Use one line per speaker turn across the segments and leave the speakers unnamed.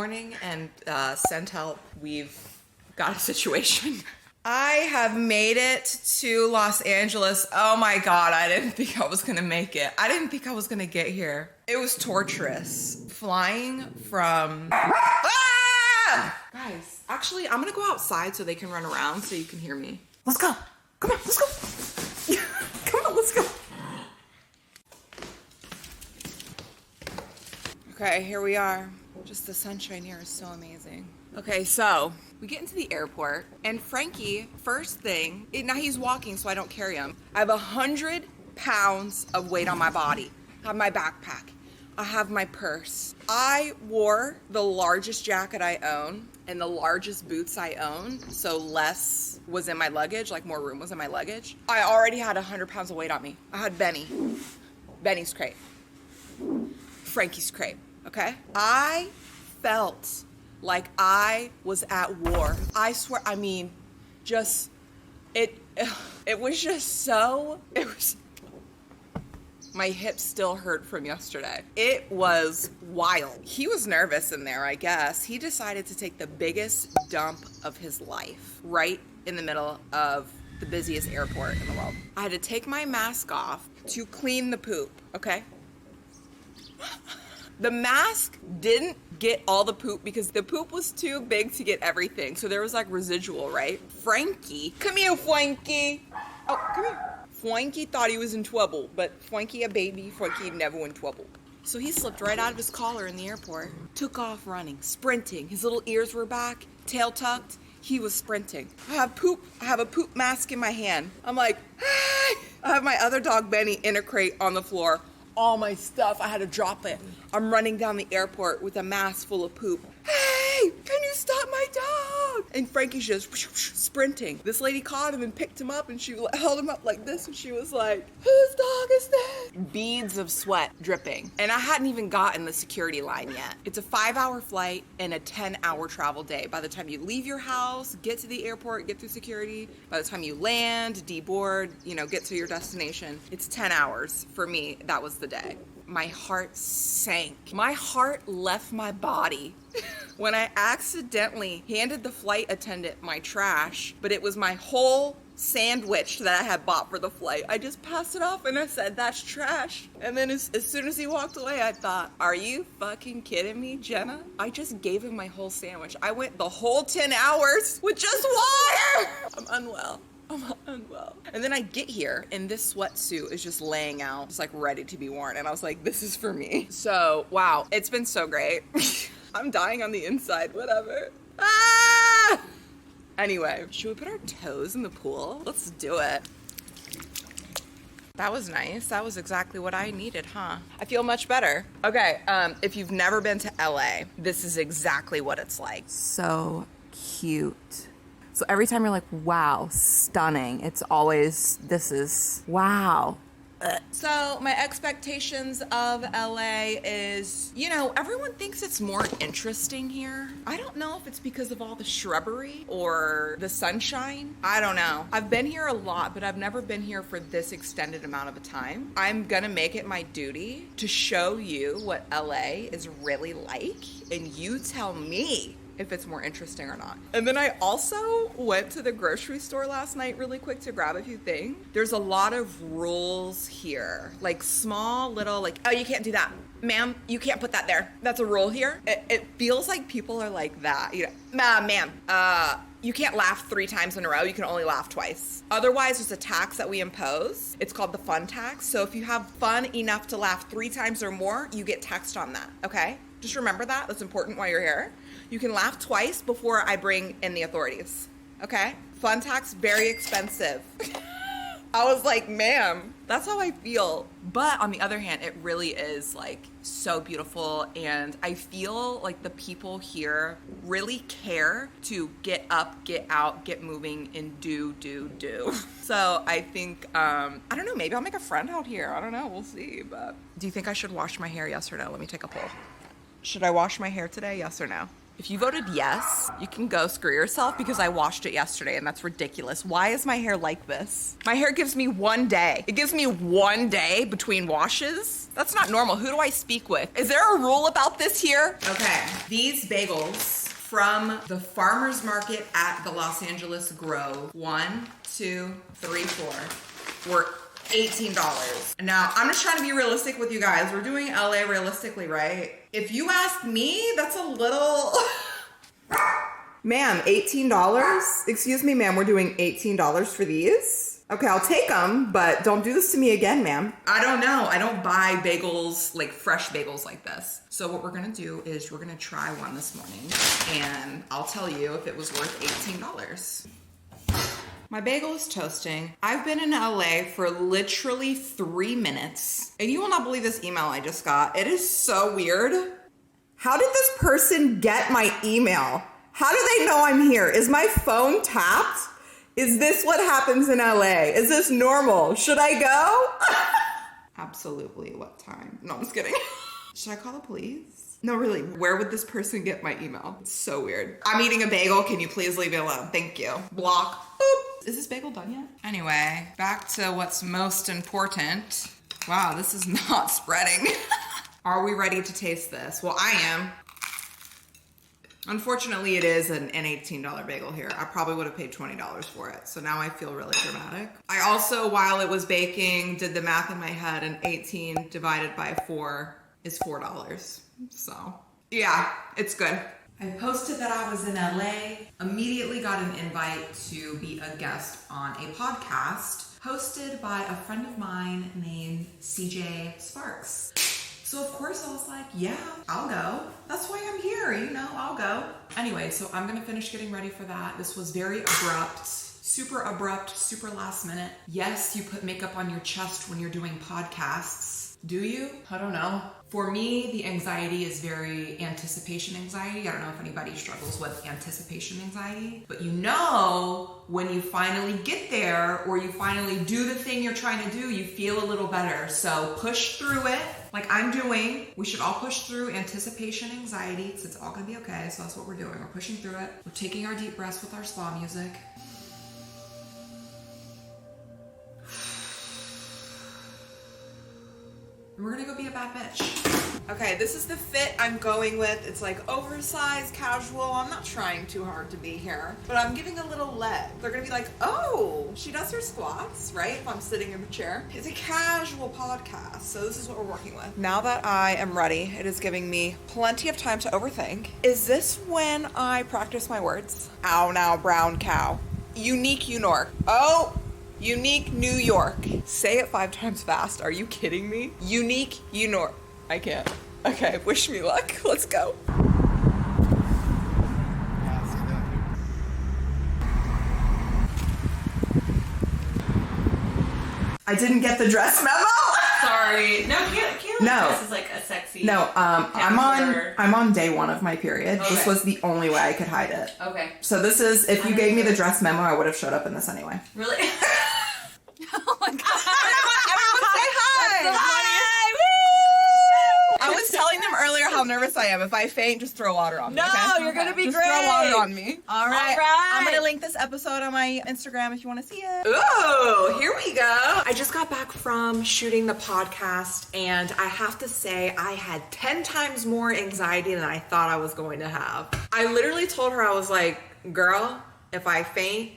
morning and send help. We've got a situation. I have made it to Los Angeles. Oh my God, I didn't think I was gonna make it. I didn't think I was gonna get here. It was torturous. Flying from... Ah! Guys, actually, I'm gonna go outside so they can run around so you can hear me. Let's go. Come on, let's go. Come on, let's go. Okay, here we are. Just the sunshine here is so amazing. Okay, so we get into the airport and Frankie, first thing, now he's walking so I don't carry him. I have 100 pounds of weight on my body. I have my backpack. I have my purse. I wore the largest jacket I own and the largest boots I own, so less was in my luggage, like more room was in my luggage. I already had 100 pounds of weight on me. I had Benny's crate, Frankie's crate, okay? I felt like I was at war. I swear, I mean, just, it was just so, my hips still hurt from yesterday. It was wild. He was nervous in there, I guess. He decided to take the biggest dump of his life right in the middle of the busiest airport in the world. I had to take my mask off to clean the poop, okay? The mask didn't get all the poop because the poop was too big to get everything. So there was like residual, right? Frankie, come here, Frankie. Oh, come here. Frankie thought he was in trouble, but Frankie a baby, Frankie never in trouble. So he slipped right out of his collar in the airport, took off running, sprinting. His little ears were back, tail tucked. He was sprinting. I have a poop mask in my hand. I'm like, hey! I have my other dog, Benny, in a crate on the floor. All my stuff, I had to drop it. I'm running down the airport with a mask full of poop. Hey, can you stop my dog? And Frankie's just sprinting. This lady caught him and picked him up and she held him up like this and she was like, whose dog is this? Beads of sweat dripping. And I hadn't even gotten the security line yet. It's a 5-hour flight and a 10-hour travel day. By the time you leave your house, get to the airport, get through security, by the time you land, deboard, get to your destination, it's 10 hours. For me, that was the day. My heart sank. My heart left my body when I accidentally handed the flight attendant my trash, but it was my whole sandwich that I had bought for the flight. I just passed it off and I said, that's trash. And then as soon as he walked away, I thought, are you fucking kidding me, Jenna? I just gave him my whole sandwich. I went the whole 10 hours with just water. I'm unwell. And then I get here and this sweatsuit is just laying out, just like ready to be worn. And I was like, this is for me. So, wow, it's been so great. I'm dying on the inside, whatever. Ah! Anyway, should we put our toes in the pool? Let's do it. That was nice. That was exactly what I needed, huh? I feel much better. Okay, if you've never been to LA, this is exactly what it's like. So cute. So every time you're like, wow, stunning, it's always, this is, wow. So my expectations of LA is, everyone thinks it's more interesting here. I don't know if it's because of all the shrubbery or the sunshine. I don't know. I've been here a lot, but I've never been here for this extended amount of a time. I'm gonna make it my duty to show you what LA is really like, and you tell me if it's more interesting or not. And then I also went to the grocery store last night really quick to grab a few things. There's a lot of rules here, like small little, like, oh, you can't do that. Ma'am, you can't put that there. That's a rule here. It feels like people are like that. Ma'am, you can't laugh 3 times in a row. You can only laugh twice. Otherwise, there's a tax that we impose. It's called the fun tax. So if you have fun enough to laugh 3 times or more, you get taxed on that, okay? Just remember that. That's important while you're here. You can laugh twice before I bring in the authorities, okay? Fun tax, very expensive. I was like, ma'am, that's how I feel. But on the other hand, it really is like so beautiful. And I feel like the people here really care to get up, get out, get moving, and do. So I think, I don't know, maybe I'll make a friend out here. I don't know, we'll see. But do you think I should wash my hair, yes or no? Let me take a poll. Should I wash my hair today, yes or no? If you voted yes, you can go screw yourself because I washed it yesterday and that's ridiculous. Why is my hair like this? My hair gives me 1 day. It gives me 1 day between washes. That's not normal. Who do I speak with? Is there a rule about this here? Okay, these bagels from the farmer's market at the Los Angeles Grove. 1, 2, 3, 4 were $18. Now, I'm just trying to be realistic with you guys. We're doing LA realistically, right? If you ask me, that's a little... Ma'am, $18? Excuse me, ma'am, we're doing $18 for these? Okay, I'll take them, but don't do this to me again, ma'am. I don't know. I don't buy bagels, like fresh bagels like this. So what we're gonna do is we're gonna try one this morning and I'll tell you if it was worth $18. My bagel is toasting. I've been in LA for literally 3 minutes. And you will not believe this email I just got. It is so weird. How did this person get my email? How do they know I'm here? Is my phone tapped? Is this what happens in LA? Is this normal? Should I go? Absolutely. What time? No, I'm just kidding. Should I call the police? No, really, where would this person get my email? It's so weird. I'm eating a bagel. Can you please leave me alone? Thank you. Block. Boop. Is this bagel done yet? Anyway, back to what's most important. Wow, this is not spreading. Are we ready to taste this? Well, I am. Unfortunately, it is an $18 bagel here. I probably would have paid $20 for it. So now I feel really dramatic. I also, while it was baking, did the math in my head, and 18 divided by 4 is $4. So yeah, it's good. I posted that I was in LA, immediately got an invite to be a guest on a podcast hosted by a friend of mine named CJ Sparks. So of course I was like, yeah, I'll go. That's why I'm here, you know, I'll go. Anyway, so I'm gonna finish getting ready for that. This was very abrupt, super last minute. Yes, you put makeup on your chest when you're doing podcasts. Do you? I don't know. For me, the anxiety is very anticipation anxiety. I don't know if anybody struggles with anticipation anxiety, but you know, when you finally get there or you finally do the thing you're trying to do, you feel a little better. So push through it like I'm doing. We should all push through anticipation anxiety. So it's all gonna be okay. So that's what we're doing. We're pushing through it. We're taking our deep breaths with our spa music. We're gonna go be a bad bitch. Okay, this is the fit I'm going with. It's like oversized, casual. I'm not trying too hard to be here, but I'm giving a little leg. They're gonna be like, oh, she does her squats, right? If I'm sitting in the chair. It's a casual podcast, so this is what we're working with. Now that I am ready, it is giving me plenty of time to overthink. Is this when I practice my words? Ow, now, brown cow. Unique Unork. Oh! Unique New York. Say it 5 times fast. Are you kidding me? Unique Unork. I can't. Okay, wish me luck. Let's go. I didn't get the dress memo.
Sorry. No, Kayla
No.
This is like a sexy.
No, I'm on day 1 of my period.
Okay.
This was the only way I could hide it.
Okay.
So this is, if you gave me the dress memo, I would have showed up in this anyway.
Really?
Oh my god. Everyone say hi. I was telling them earlier how nervous I am. If I faint, just throw water on me.
No,
okay?
you're gonna be
just
great.
Throw water on me. All right.
All right.
I'm gonna link this episode on my Instagram if you want to see it. Ooh, here we go. I just got back from shooting the podcast, and I have to say I had 10 times more anxiety than I thought I was going to have. I literally told her, I was like, girl, if I faint,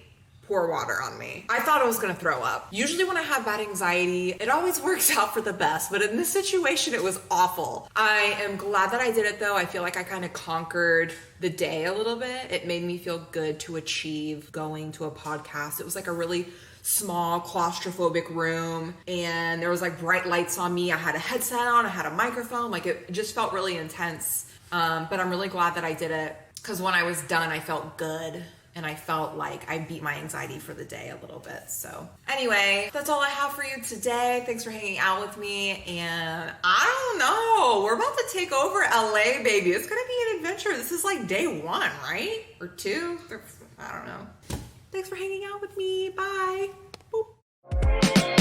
pour water on me. I thought I was gonna throw up. Usually when I have bad anxiety, it always works out for the best, but in this situation, it was awful. I am glad that I did it though. I feel like I kind of conquered the day a little bit. It made me feel good to achieve going to a podcast. It was like a really small claustrophobic room, and there was like bright lights on me. I had a headset on, I had a microphone, like it just felt really intense. But I'm really glad that I did it, because when I was done, I felt good. And I felt like I beat my anxiety for the day a little bit. So anyway, that's all I have for you today. Thanks for hanging out with me. And I don't know, we're about to take over LA, baby. It's gonna be an adventure. This is like day 1, right? Or 2? I don't know. Thanks for hanging out with me. Bye. Boop.